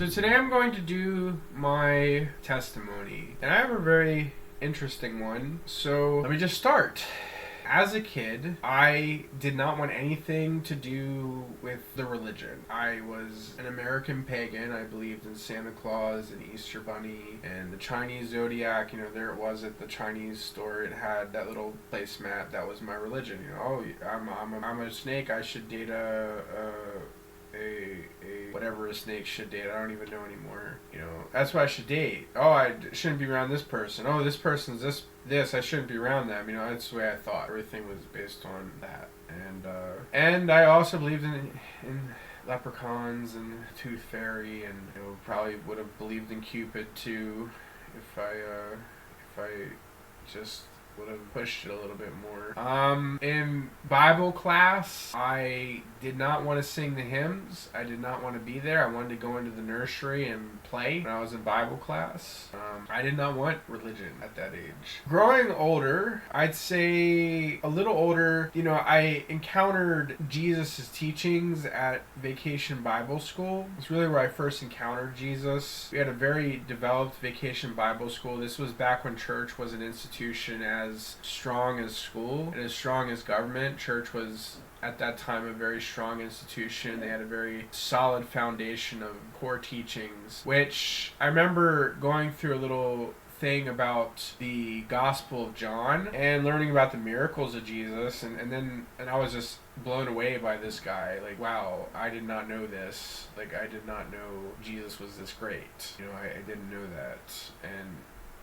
So today I'm going to do my testimony, and I have a very interesting one. So let me just start. As a kid, I did not want anything to do with the religion. I was an American pagan. I believed in Santa Claus and Easter Bunny and the Chinese zodiac. There it was at the Chinese store. It had that little placemat. That was my religion. Oh, I'm a snake. I should date a whatever a snake should date. I don't even know anymore. That's what I should date. Oh, I shouldn't be around this person. Oh, this person's this. I shouldn't be around them. That's the way I thought. Everything was based on that. And I also believed in leprechauns and Tooth Fairy, and probably would have believed in Cupid too if I just would have pushed it a little bit more. In Bible class, I did not want to sing the hymns. I did not want to be there. I wanted to go into the nursery and play when I was in Bible class. I did not want religion at that age. Growing older, I'd say a little older, I encountered Jesus' teachings at Vacation Bible School. It's really where I first encountered Jesus. We had a very developed Vacation Bible School. This was back when church was an institution as strong as school and as strong as government. Church was at that time a very strong institution. They had a very solid foundation of core teachings, which I remember going through a little thing about the Gospel of John and learning about the miracles of Jesus, and I was just blown away by this guy. Like, wow, I did not know this. Like, I did not know Jesus was this great. I didn't know that.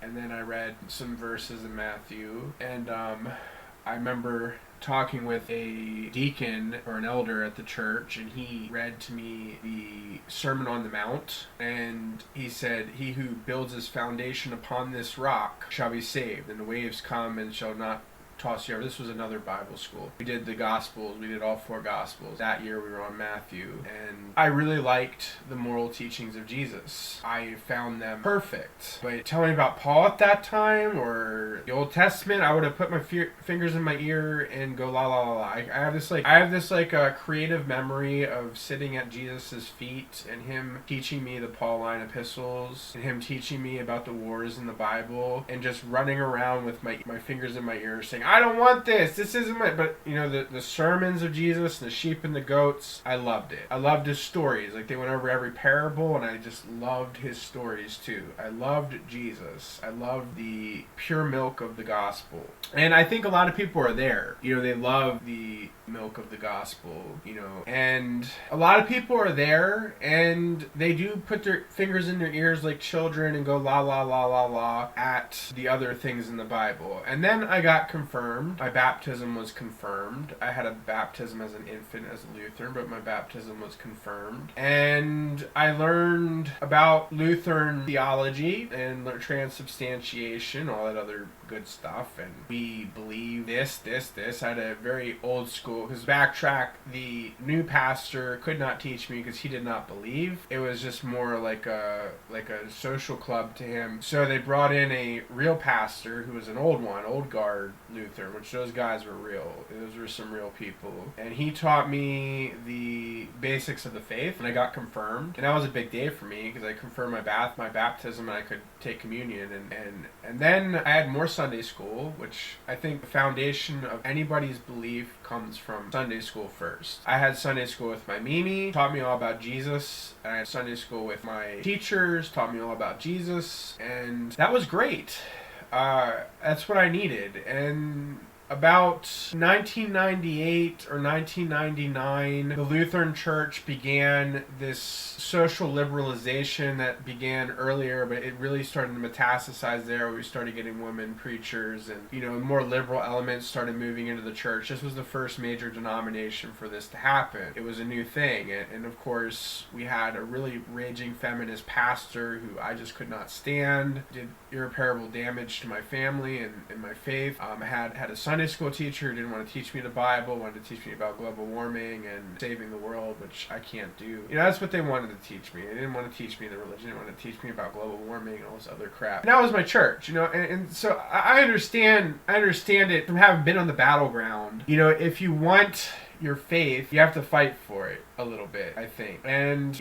And then I read some verses in Matthew, and I remember talking with a deacon or an elder at the church, and he read to me the Sermon on the Mount, and he said, "He who builds his foundation upon this rock shall be saved, and the waves come and shall not toss you over." This was another Bible school. We did the Gospels. We did all four Gospels. That year we were on Matthew, and I really liked the moral teachings of Jesus. I found them perfect. But tell me about Paul at that time or the Old Testament, I would have put my fingers in my ear and go la la la la. I have this creative memory of sitting at Jesus' feet and him teaching me the Pauline epistles and him teaching me about the wars in the Bible and just running around with my fingers in my ears saying, "I don't want this. This isn't my..." But the sermons of Jesus, the sheep and the goats, I loved it. I loved his stories. Like, they went over every parable, and I just loved his stories too. I loved Jesus. I loved the pure milk of the gospel. And I think a lot of people are there. They love the milk of the gospel, and a lot of people are there, and they do put their fingers in their ears like children and go la la la la la at the other things in the Bible. And then I got confirmed. My baptism was confirmed. I had a baptism as an infant as a Lutheran, but my baptism was confirmed. And I learned about Lutheran theology and transubstantiation, all that other good stuff, and we believe this. I had a very old school, because backtrack, the new pastor could not teach me because he did not believe. It was just more like a social club to him. So they brought in a real pastor who was an old guard Lutheran, which those guys were real. Those were some real people. And he taught me the basics of the faith, and I got confirmed. And that was a big day for me because I confirmed my baptism, and I could take communion. And then I had more Sunday school, which I think the foundation of anybody's belief comes from Sunday school first. I had Sunday school with my Mimi, taught me all about Jesus, and I had Sunday school with my teachers, taught me all about Jesus, and that was great. That's what I needed. And about 1998 or 1999, the Lutheran Church began this social liberalization that began earlier, but it really started to metastasize there. We started getting women preachers, and more liberal elements started moving into the church. This was the first major denomination for this to happen. It was a new thing, and of course we had a really raging feminist pastor who I just could not stand. Did irreparable damage to my family and my faith. I had a Sunday school teacher who didn't want to teach me the Bible, wanted to teach me about global warming and saving the world, which I can't do. That's what they wanted to teach me. They didn't want to teach me the religion. They wanted to teach me about global warming and all this other crap. And that was my church, and so I understand it from having been on the battleground. If you want your faith, you have to fight for it a little bit, I think. And,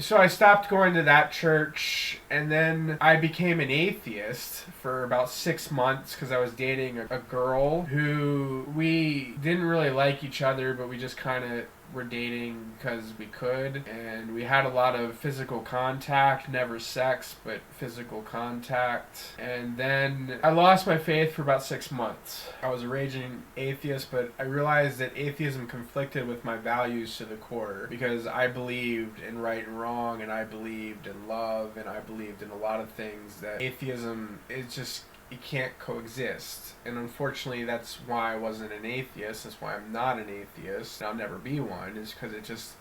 so I stopped going to that church, and then I became an atheist for about 6 months because I was dating a girl who we didn't really like each other, but we just kind of were dating because we could, and we had a lot of physical contact, never sex, but physical contact. And then I lost my faith for about 6 months. I was a raging atheist, but I realized that atheism conflicted with my values to the core, because I believed in right and wrong, and I believed in love, and I believed in a lot of things that atheism is just, it can't coexist. And unfortunately, that's why I wasn't an atheist. That's why I'm not an atheist. I'll never be one, is because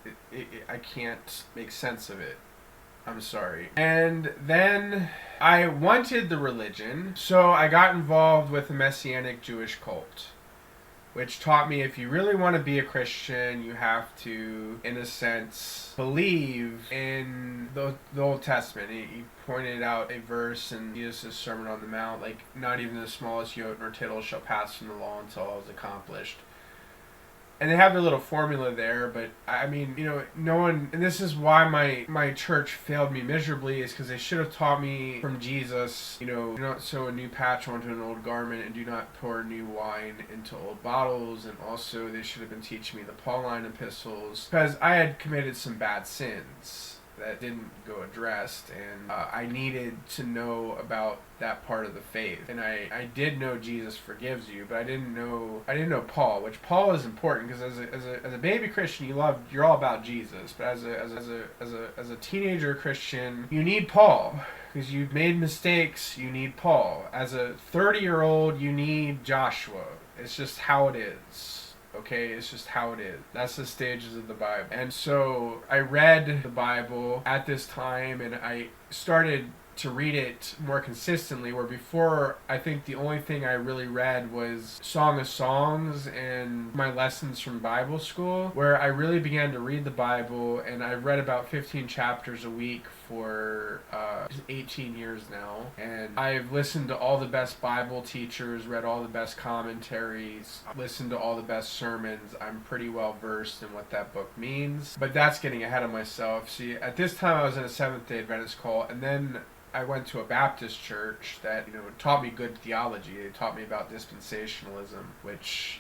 I can't make sense of it. I'm sorry. And then I wanted the religion, so I got involved with a Messianic Jewish cult, which taught me if you really want to be a Christian, you have to, in a sense, believe in the Old Testament. He pointed out a verse in Jesus' Sermon on the Mount, like, not even the smallest jot nor tittle shall pass from the law until all is accomplished. And they have their little formula there, but I mean, no one, and this is why my church failed me miserably, is because they should have taught me from Jesus, do not sew a new patch onto an old garment, and do not pour new wine into old bottles. And also they should have been teaching me the Pauline epistles, because I had committed some bad sins that didn't go addressed, and I needed to know about that part of the faith. And I did know Jesus forgives you, but I didn't know Paul, which Paul is important, because as a baby Christian, you're all about Jesus, but as a teenager Christian, you need Paul, because you've made mistakes. You need Paul. As a 30-year-old, you need Joshua. It's just how it is. Okay, it's just how it is. That's the stages of the Bible. And so I read the Bible at this time, and I started to read it more consistently, where before, I think the only thing I really read was Song of Songs and my lessons from Bible school, where I really began to read the Bible, and I've read about 15 chapters a week for 18 years now. And I've listened to all the best Bible teachers, read all the best commentaries, listened to all the best sermons. I'm pretty well versed in what that book means, but that's getting ahead of myself. See, at this time I was in a Seventh-day Adventist cult, and then I went to a Baptist church that, taught me good theology. They taught me about dispensationalism, which,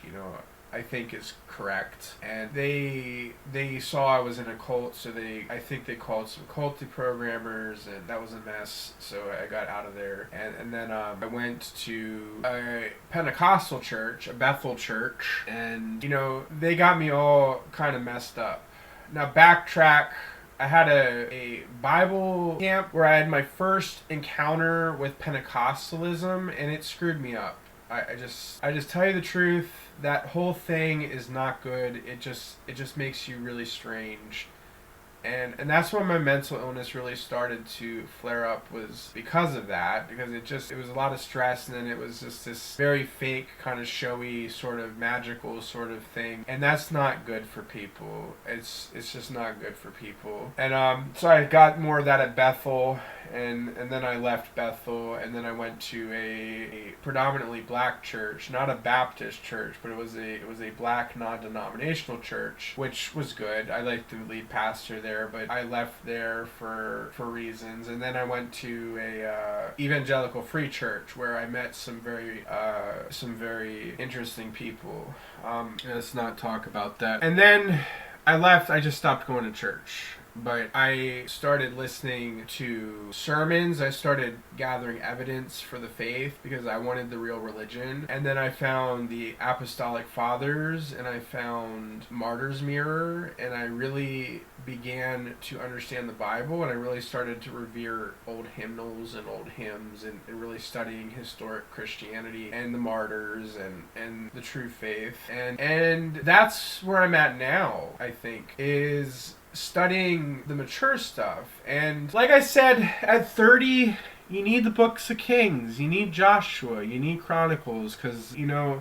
I think is correct. And they saw I was in a cult, so I think they called some cult deprogrammers, and that was a mess, so I got out of there. And then I went to a Pentecostal church, a Bethel church, and, they got me all kind of messed up. Now, backtrack. I had a Bible camp where I had my first encounter with Pentecostalism, and it screwed me up. I just tell you the truth, that whole thing is not good. It just makes you really strange. And that's when my mental illness really started to flare up, was because of that, because it was a lot of stress, and then it was just this very fake, kind of showy, sort of magical sort of thing, and that's not good for people. It's just not good for people. And so I got more of that at Bethel, and then I left Bethel, and then I went to a predominantly black church, not a Baptist church, but it was a black non-denominational church, which was good. I liked the lead pastor there, but I left there for reasons. And then I went to a evangelical free church, where I met some very interesting people. Let's not talk about that. And then I left. I just stopped going to church. But I started listening to sermons. I started gathering evidence for the faith, because I wanted the real religion. And then I found the Apostolic Fathers, and I found Martyr's Mirror, and I really began to understand the Bible, and I really started to revere old hymnals and old hymns, and really studying historic Christianity and the martyrs and the true faith. And that's where I'm at now, I think, is studying the mature stuff. And like I said, at 30, you need the books of Kings, you need Joshua, you need Chronicles, because,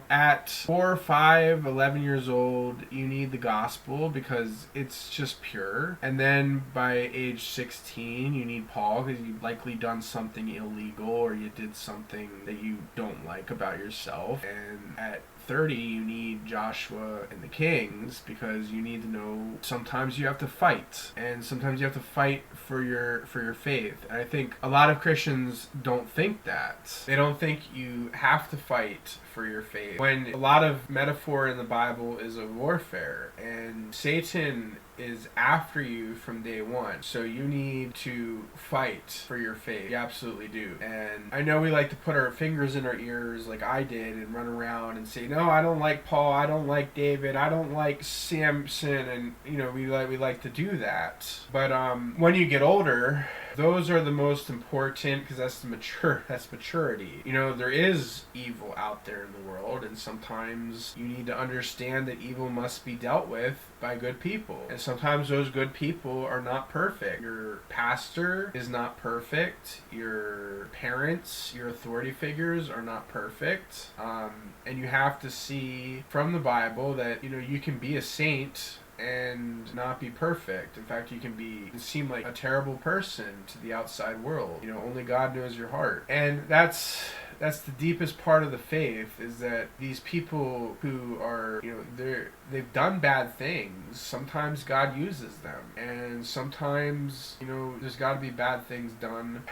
at 4, 5, 11 years old, you need the gospel, because it's just pure. And then by age 16, you need Paul, because you've likely done something illegal, or you did something that you don't like about yourself. And at 30, you need Joshua and the Kings, because you need to know sometimes you have to fight, and sometimes you have to fight for your faith. And I think a lot of Christians don't think that. They don't think you have to fight for your faith, when a lot of metaphor in the Bible is a warfare, and Satan is after you from day one. So you need to fight for your faith. You absolutely do. And I know we like to put our fingers in our ears like I did and run around and say, no, I don't like Paul, I don't like David, I don't like Samson, and we like to do that. But when you get older, those are the most important, because that's maturity. There is evil out there in the world, and sometimes you need to understand that evil must be dealt with by good people. And sometimes those good people are not perfect. Your pastor is not perfect. Your parents, your authority figures are not perfect. And you have to see from the Bible that, you can be a saint and not be perfect. In fact, you can seem like a terrible person to the outside world. Only God knows your heart. And that's the deepest part of the faith, is that these people who are, they've done bad things, sometimes God uses them. And sometimes, there's got to be bad things done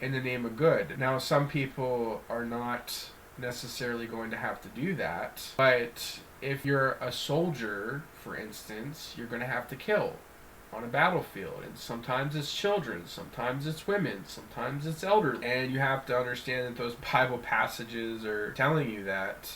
in the name of good. Now, some people are not necessarily going to have to do that, but if you're a soldier, for instance, you're going to have to kill on a battlefield. And sometimes it's children, sometimes it's women, sometimes it's elders. And you have to understand that those Bible passages are telling you that,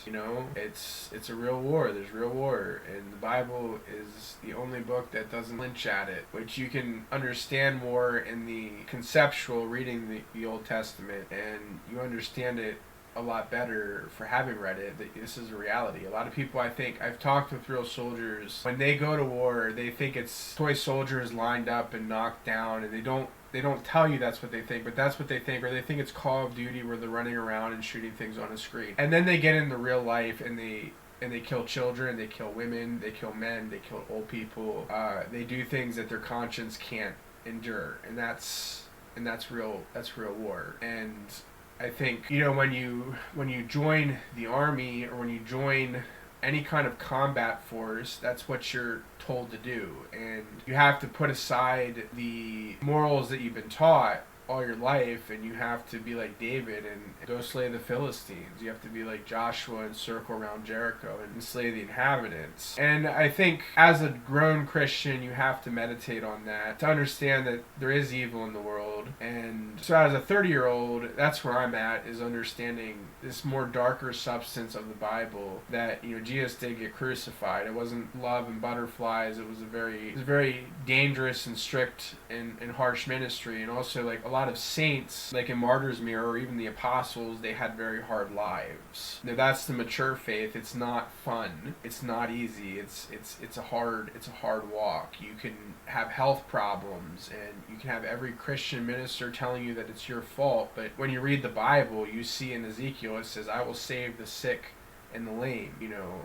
it's a real war. There's real war. And the Bible is the only book that doesn't flinch at it, which you can understand more in the conceptual reading the Old Testament. And you understand it a lot better for having read it, that this is a reality. A lot of people, I think, I've talked with real soldiers, when they go to war, they think it's toy soldiers lined up and knocked down, and they don't tell you that's what they think, but that's what they think. Or they think it's Call of Duty, where they're running around and shooting things on a screen. And then they get into real life, and they kill children, they kill women, they kill men, they kill old people. They do things that their conscience can't endure, and that's real war. And I think, when you join the army, or when you join any kind of combat force, that's what you're told to do. And you have to put aside the morals that you've been taught all your life, and you have to be like David and go slay the Philistines. You have to be like Joshua and circle around Jericho and slay the inhabitants. And I think as a grown Christian, you have to meditate on that to understand that there is evil in the world. And so as a 30-year-old, that's where I'm at, is understanding this more darker substance of the Bible, that Jesus did get crucified. It wasn't love and butterflies. It was a very dangerous and strict and harsh ministry. And also, like, a lot of saints, like in Martyr's Mirror, or even the apostles, they had very hard lives. Now, that's the mature faith. It's not fun. It's not easy. It's a hard walk. You can have health problems, and you can have every Christian minister telling you that it's your fault. But when you read the Bible, you see in Ezekiel, it says, "I will save the sick and the lame,"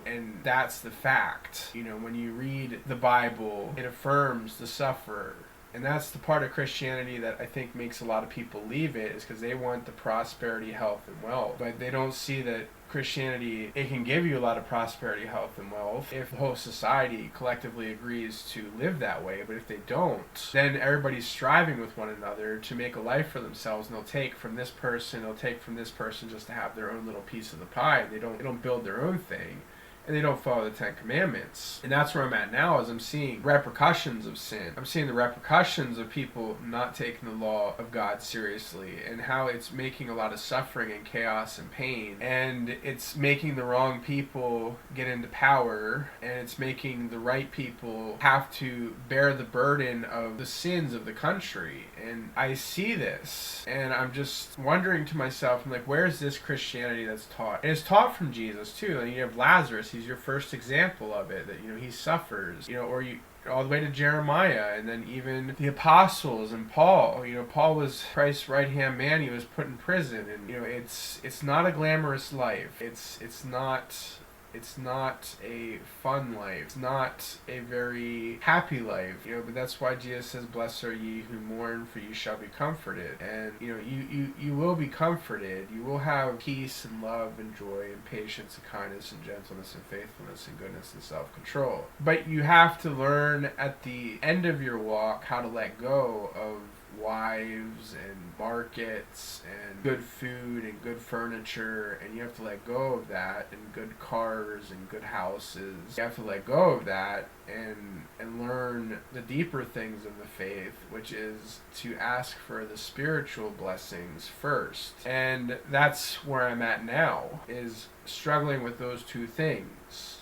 and that's the fact. When you read the Bible, it affirms the sufferer. And that's the part of Christianity that I think makes a lot of people leave it, is because they want the prosperity, health, and wealth. But they don't see that Christianity, it can give you a lot of prosperity, health, and wealth if the whole society collectively agrees to live that way. But if they don't, then everybody's striving with one another to make a life for themselves, and they'll take from this person, they'll take from this person, just to have their own little piece of the pie. They don't build their own thing. And they don't follow the Ten Commandments. And that's where I'm at now, is I'm seeing repercussions of sin. I'm seeing the repercussions of people not taking the law of God seriously, and how it's making a lot of suffering and chaos and pain. And it's making the wrong people get into power, and it's making the right people have to bear the burden of the sins of the country. And I see this, and I'm just wondering to myself, I'm like, where's this Christianity that's taught? And it's taught from Jesus too. And you have Lazarus. He's your first example of it, that he suffers, or you all the way to Jeremiah, and then even the apostles and Paul. Paul was Christ's right-hand man. He was put in prison, and it's not a glamorous life. It's not It's not a fun life. It's not a very happy life, but that's why Jesus says, blessed are ye who mourn, for you shall be comforted. And, you will be comforted. You will have peace and love and joy and patience and kindness and gentleness and faithfulness and goodness and self-control. But you have to learn at the end of your walk how to let go of wives and markets and good food and good furniture, and you have to let go of that, and good cars and good houses. You have to let go of that and learn the deeper things of the faith, which is to ask for the spiritual blessings first. And that's where I'm at now, is struggling with those two things.